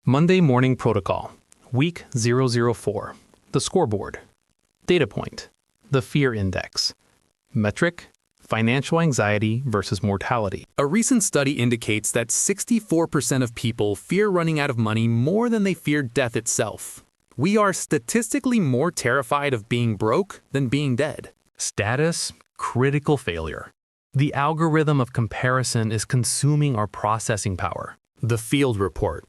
Monday Morning Protocol, Week 004, the scoreboard. Data point, the fear index. Metric, financial anxiety versus mortality. A recent study indicates that 64% of people fear running out of money more than they fear death itself. We are statistically more terrified of being broke than being dead. Status, critical failure. The algorithm of comparison is consuming our processing power. The field report.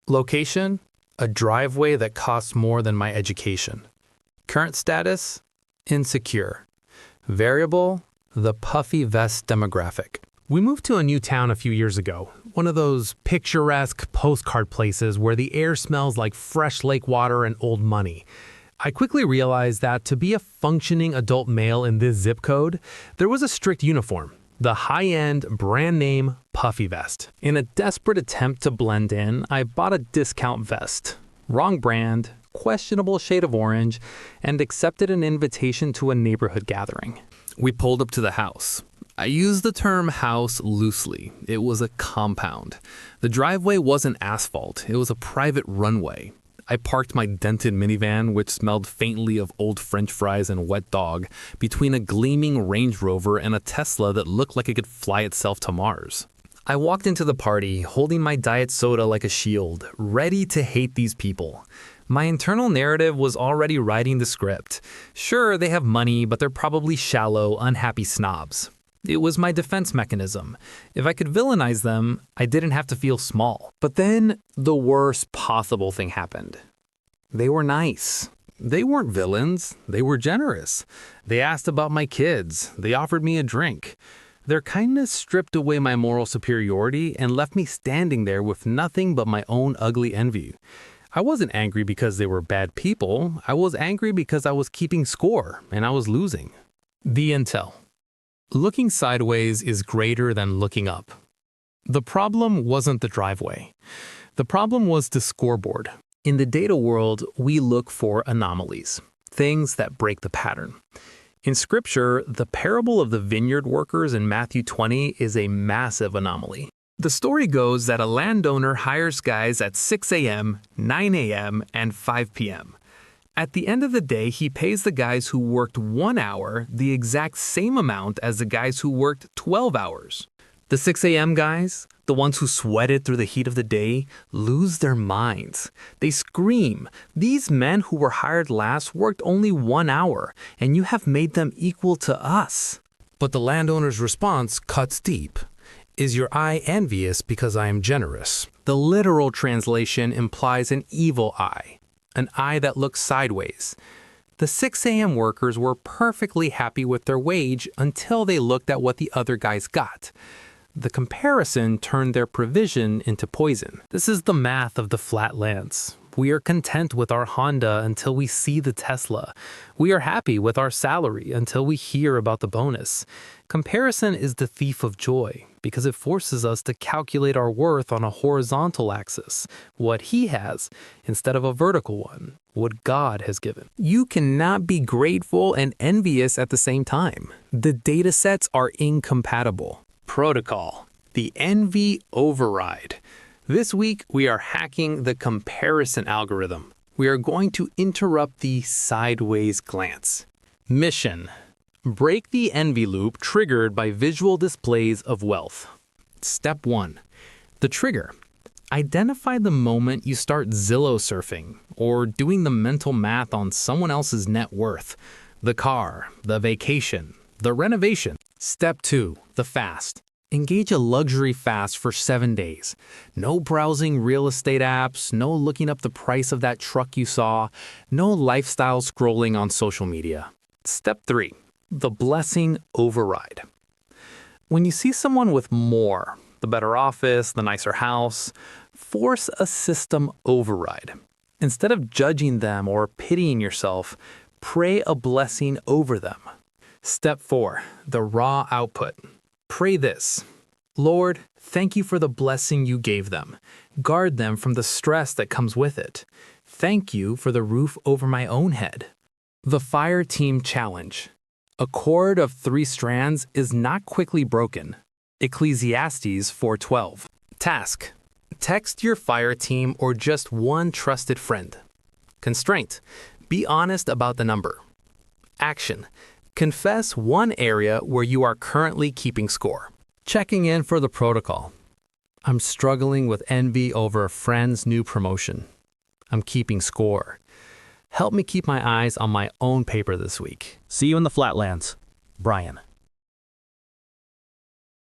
Location, a driveway that costs more than my education. Current status, insecure. Variable, the puffy vest demographic. We moved to a new town a few years ago, one of those picturesque postcard places where the air smells like fresh lake water and old money. I quickly realized that to be a functioning adult male in this zip code, there was a strict uniform. The high-end, brand-name puffy vest. In a desperate attempt to blend in, I bought a discount vest. Wrong brand, questionable shade of orange, and accepted an invitation to a neighborhood gathering. We pulled up to the house. I use the term house loosely. It was a compound. The driveway wasn't asphalt. It was a private runway. I parked my dented minivan, which smelled faintly of old French fries and wet dog, between a gleaming Range Rover and a Tesla that looked like it could fly itself to Mars. I walked into the party, holding my diet soda like a shield, ready to hate these people. My internal narrative was already writing the script. Sure, they have money, but they're probably shallow, unhappy snobs. It was my defense mechanism. If I could villainize them, I didn't have to feel small. But then the worst possible thing happened. They were nice. They weren't villains. They were generous. They asked about my kids. They offered me a drink. Their kindness stripped away my moral superiority and left me standing there with nothing but my own ugly envy. I wasn't angry because they were bad people. I was angry because I was keeping score and I was losing. The intel. Looking sideways is greater than looking up. The problem wasn't the driveway. The problem was the scoreboard. In the data world, we look for anomalies, things that break the pattern. In Scripture, the parable of the Vineyard Workers in Matthew 20 is a massive anomaly. The story goes that a landowner hires guys at 6 a.m., 9 a.m., and 5 p.m. At the end of the day, he pays the guys who worked 1 hour the exact same amount as the guys who worked 12 hours. The 6 a.m. guys, the ones who sweated through the heat of the day, lose their minds. They scream, "These men who were hired last worked only 1 hour, and you have made them equal to us." But the landowner's response cuts deep. "Is your eye envious because I am generous?" The literal translation implies an evil eye. An eye that looks sideways. The 6 a.m. workers were perfectly happy with their wage until they looked at what the other guys got. The comparison turned their provision into poison. This is the math of the Flatlands. We are content with our Honda until we see the Tesla. We are happy with our salary until we hear about the bonus. Comparison is the thief of joy because it forces us to calculate our worth on a horizontal axis, what he has, instead of a vertical one, what God has given. You cannot be grateful and envious at the same time. The data sets are incompatible. Protocol, the envy override. This week, we are hacking the comparison algorithm. We are going to interrupt the sideways glance. Mission: break the envy loop triggered by visual displays of wealth. Step 1. The trigger. Identify the moment you start Zillow surfing or doing the mental math on someone else's net worth. The car, the vacation, the renovation. Step 2. The fast. Engage a luxury fast for 7 days. No browsing real estate apps, no looking up the price of that truck you saw, no lifestyle scrolling on social media. Step 3. The blessing override. When you see someone with more, the better office, the nicer house, force a system override. Instead of judging them or pitying yourself, pray a blessing over them. Step 4. The raw output. Pray this: Lord, thank you for the blessing you gave them. Guard them from the stress that comes with it. Thank you for the roof over my own head. The Fire Team Challenge. A cord of 3 strands is not quickly broken. Ecclesiastes 4:12. Task: Text your fire team or just one trusted friend. Constraint. Be honest about the number. Action. Confess one area where you are currently keeping score. Checking in for the protocol. I'm struggling with envy over a friend's new promotion. I'm keeping score. Help me keep my eyes on my own paper this week. See you in the Flatlands. Brian.